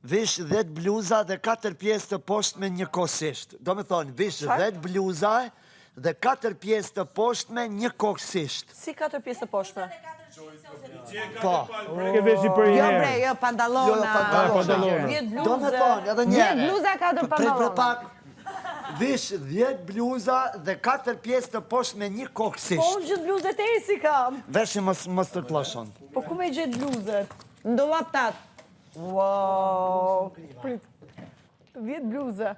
Vish 10 bluza dhe 4 pjesë të poshtme njëkohësisht. Do me thonë, vish 10 bluza dhe 4 pjesë të poshtme njëkohësisht. Si 4 pjesë të poshtme? Po. Ke veshi për i Jo herë. bre, jo pantallona. Pantallona. 10 Do me bluzë. thonë, edhe njëre. 10 bluza, 4 Prit pantallona. pak. Vish 10 bluza dhe 4 pjesë të poshtme Po, njëkohësisht. gjithë bluzët e si kam. Veshi mos të ploshon. Po ku me gjithë bluzët? Ndolap tat. Wow. Prit. 10 bluza.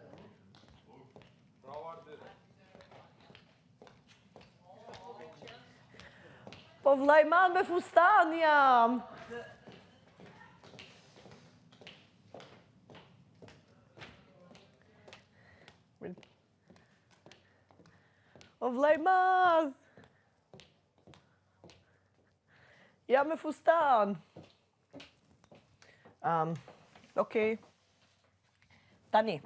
Po vlajman me fustan jam. O vlajman. Jam me fustan. Okej. Tani.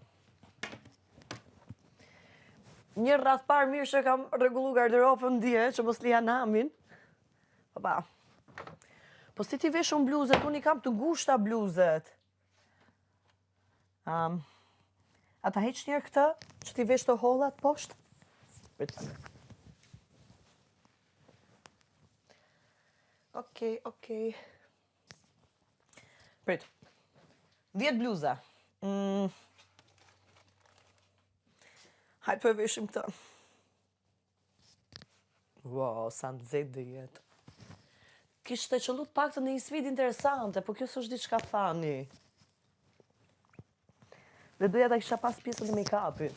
Një rrath parë mirë që kam rregullu garderobën dje, që mos lija namin. Pa. Po si ti vesh unë bluzet, unë I kam të ngushta bluzet. Ata heq njerë këtë, që ti vesh të hollat poshtë? Okej. Prit. 10 bluza. Hajtë po e veshim këtë. Wow, sa nxehtë dhe jetë. Kishte qëllut pak të në një sfidë interesante, po kjo s'është diçka fani. Dhe doja ta kisha pas pjesën e make-upit.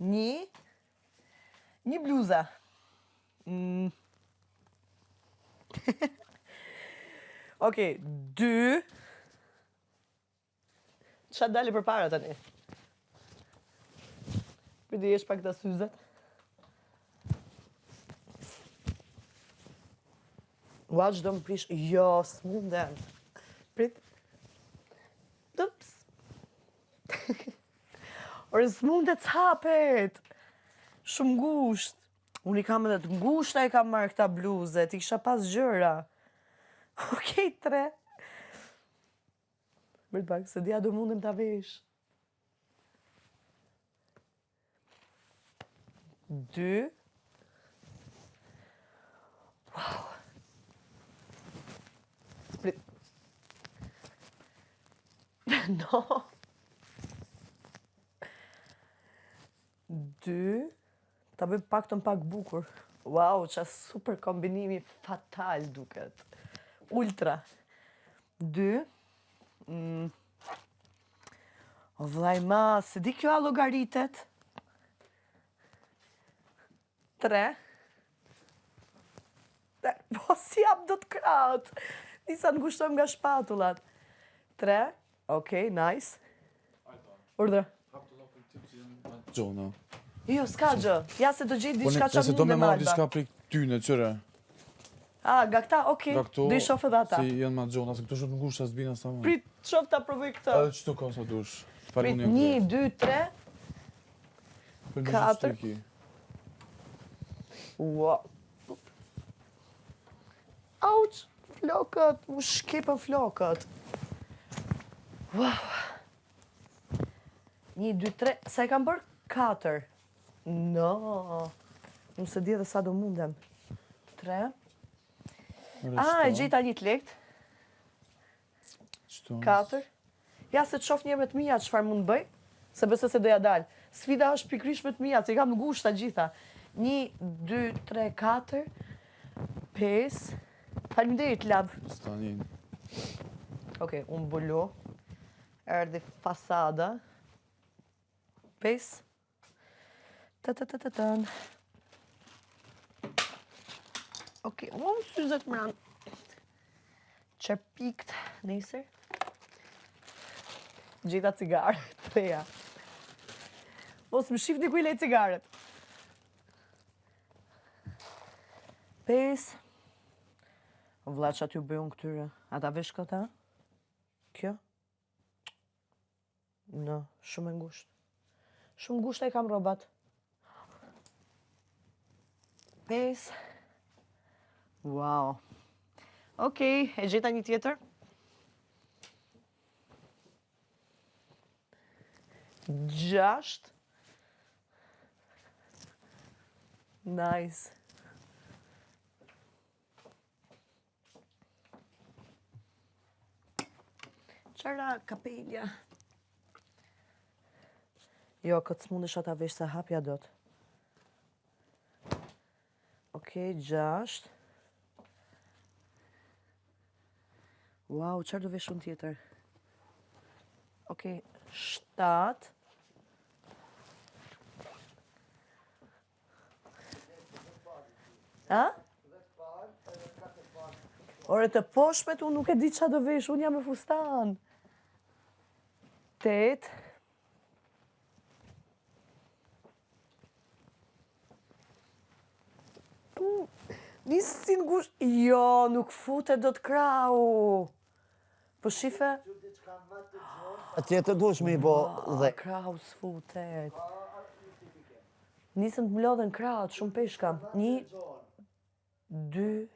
Një bluza. Okej, 2. Qa dali për para tani? Për di jesh pak të syzet. Ua, që do më prish, jo, s'mundem. Prit. Ups. Ore, s'mundet s'hapet. Shumë ngusht. Unë I kam edhe të ngushta I kam marrë këta bluzet, I kisha pas gjëra. Okej, 3. Bërë pak, se dia do mundem t'a vesh. 2. Wow. Sprit. No. 2. Ta bëj pak të pak bukur. Wow, qa super kombinimi fatal duket. Ultra. 2. O vlaj ma, se di kjo a logaritet? 3. Po si jap do të kratë. Nisa në ngushtojmë nga shpatullat. 3. Okej, nice. Urdhra. Gjona. Jo, s'ka gjë. Ja se do gjejt diçka që Se do me mundem marrë Alba. diçka prej tyne, qëre. Ga këta, okej. Nga këto, Do I shof edhe ata. si janë ma gjona, se këto shumë ngushta s'bina sa më. Prit, shof ta provoj këtë. Edhe qëto ka sa dush. Prit, 1, 2, 3. 4. Ua. Auq, flokët, u shkipën flokët. Wow. 1, 2, 3, sa I kam bërë 4. No. Unë se di edhe sa do mundem. 3. E gjeta një të lekt. 4. Ja se të shof një me të mija çfarë mund bëj, se besoj se doja dalë. Sfida është pikrish me të mija, se I kam ngushta gjitha. 1, 2, 3, 4, 5. Faleminderit lab. Stanin. Okej, unë bulu. Erdhi fasada. 5. Të. Okej, unë syzet mran. Qerpikt, nesër. Gjeta cigarë, 3. Mos më shifni ku I lej cigaret. 5. O vlla që aty u bëjun këtyre. Ata vesh këta? Kjo? No, shumë e ngusht. Shumë ngushta I kam robat. 5. Wow. Okej, e gjeta një tjetër. 6. Nice. Qara kapelja. Jo, këtë s'mundesh ata vesh se hapja dot. Okej, 6. Wow, qërë do vesh unë tjetër? Okej, 7. A? Ore të poshmet unë nuk e di qa do vesh, unë jam me fustan. 8. Nisë si ngusht. Jo, nuk futet do të krau. Po shife? Atje të dush me i bo dhe. Krau s'futet. Nisën të mlodhen kraut, shumë peshka. 1, 2,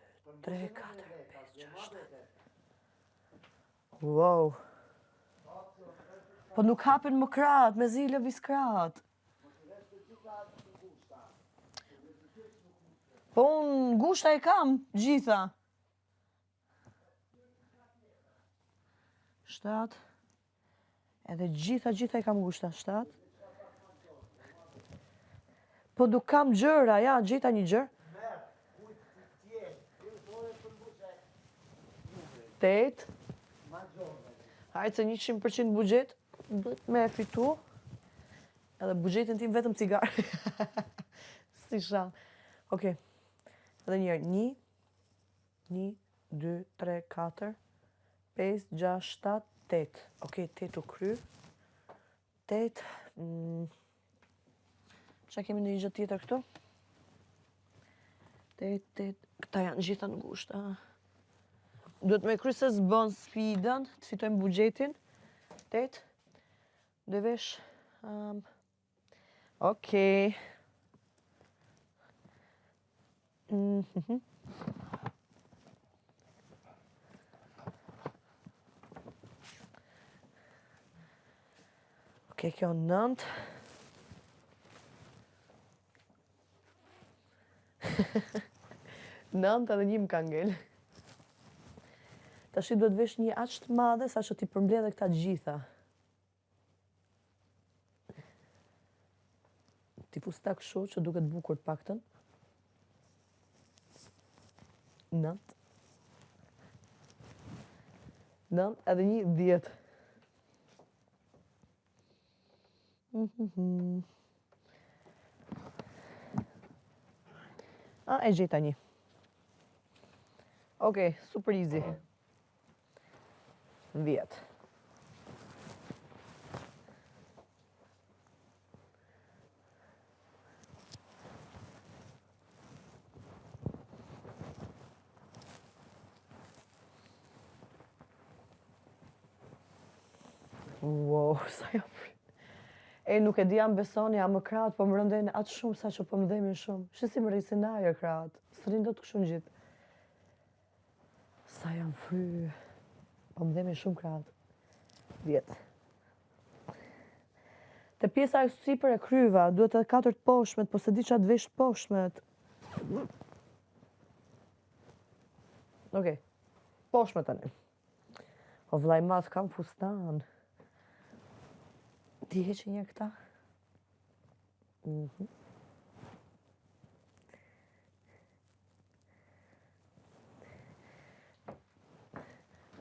3, 4, 5, 6, 7. Wow. Po nuk hapen më kraut, me zi lëvis kraut. Po unë ngushta e kam, gjitha. 7. Edhe gjitha e kam ngushta, 7. Po nuk kam gjëra, ja, gjitha një gjërë. 8. Hajtë se 100% bugjet, me fitu. Edhe bugjetin tim vetëm cigarë. Si shalë. Okej. Edhe njerë, 1, 2, 3, 4, 5, 6, 7, 8. Okej, 8 u kry. 8. Qa kemi në një gjë tjetër këtu? 8. Këta janë gjitha në ngushta. Duhet me kry se s'bën sfidën, të fitojmë bugjetin. 8. Dhe vesh. Okej. Okej, kjo 9. Nëntë edhe 1 më ka ngel. Tashi duhet vesh një aq të madhe sa që t'i përmbledhe këta gjitha. T'i fusta kështu që duket bukur të paktën. 9. 9 edhe 1 10. E gjeta një. Okej, super easy. 10. Wow, sa jam fri. E, nuk e di jam besoni, jam më kraut, po më rëndojnë atë shumë sa që po më dhejmë shumë. Shësi më rejsin ajo kraut. Së rinë do të këshu në gjithë. Sa jam fri. Po më dhejmë shumë kraut. 10. Te pjesa e sipër e kryva, duhet edhe 4 poshmet, po se di që atë vesh poshmet. Okej, poshmet tani. O vllai madh kam fustan. Ti heqe një këta?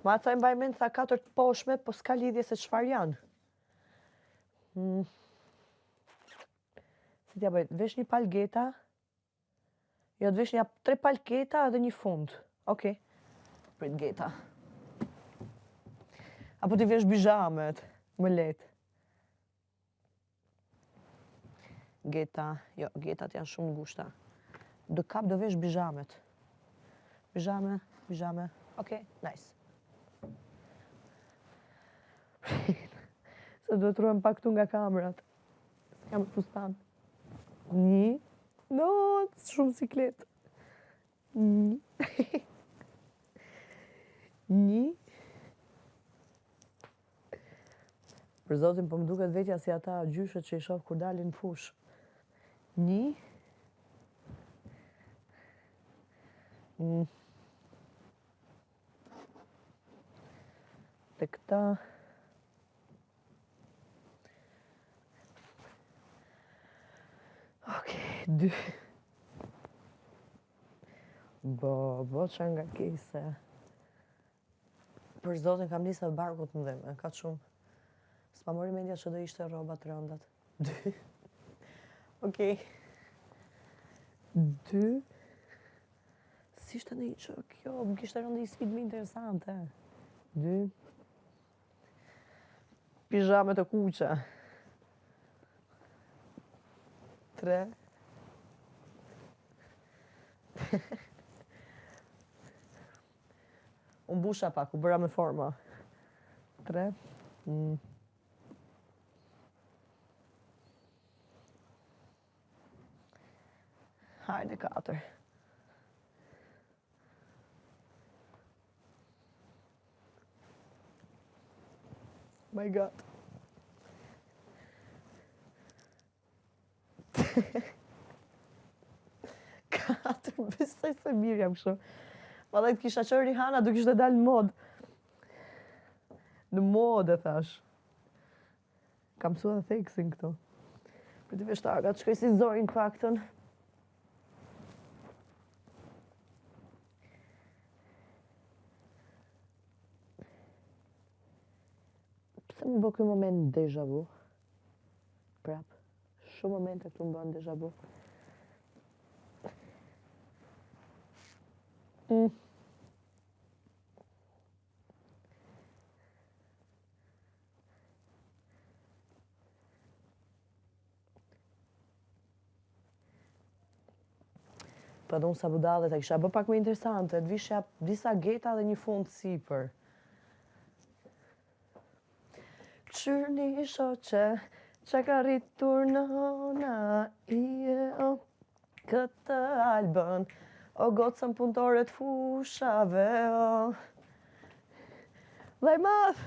Ma ca e mbaj mend tha 4 poshmet, po s'ka lidhje se çfarë janë. Si t'ja bëjt, vesh një palgeta, jo të vesh një 3 palgeta edhe një fund. Okej, prit geta. Apo t'i vesh bijamet, më letë. Geta, jo, getat janë shumë ngushta. Do kap do vesh bijamet. Bijame, okej, nice. Se do të ruem pak këtu nga kamerat. Se kam fustan. 1, no, shumë siklet. 1. 1. Për zotin, po më duket vetja si ata gjyshet që i shoh kur dalin në fush. 1 Dhe këta Okej, 2 Bo që nga kese. Për zotin kam nisë dhe barkut më dheme, ka shumë. S'pa mori mendja që do ishte rrobat rëndat. 2 Okej. 2 Si ishte në i që kjo, më kishte rëndë i sfidë më interesante. 2 Pijame të kuqe. 3 Unë busha pak, u bëra me forma. 3 Hajde 4 My God. 4 Besoj se mirë jam kështu. Vallai të kisha qenë Rihanna do kishte dalë në modë. Në modë, thash. Kam mësuar dhe theksin këtu. Për të veshtarkat, shkoj si Zorin paktën. Pse më bë ky moment deja vu? Prap. Shumë momente këtu më bën deja vu. Po edhe unë sa budallet e kisha bë pak më interesante, të vishja disa geta dhe një fund sipër. Qyrni shoqe, që ka rritur nëna këtë albën, o gocën punëtore të fushave, o. Vllai madh!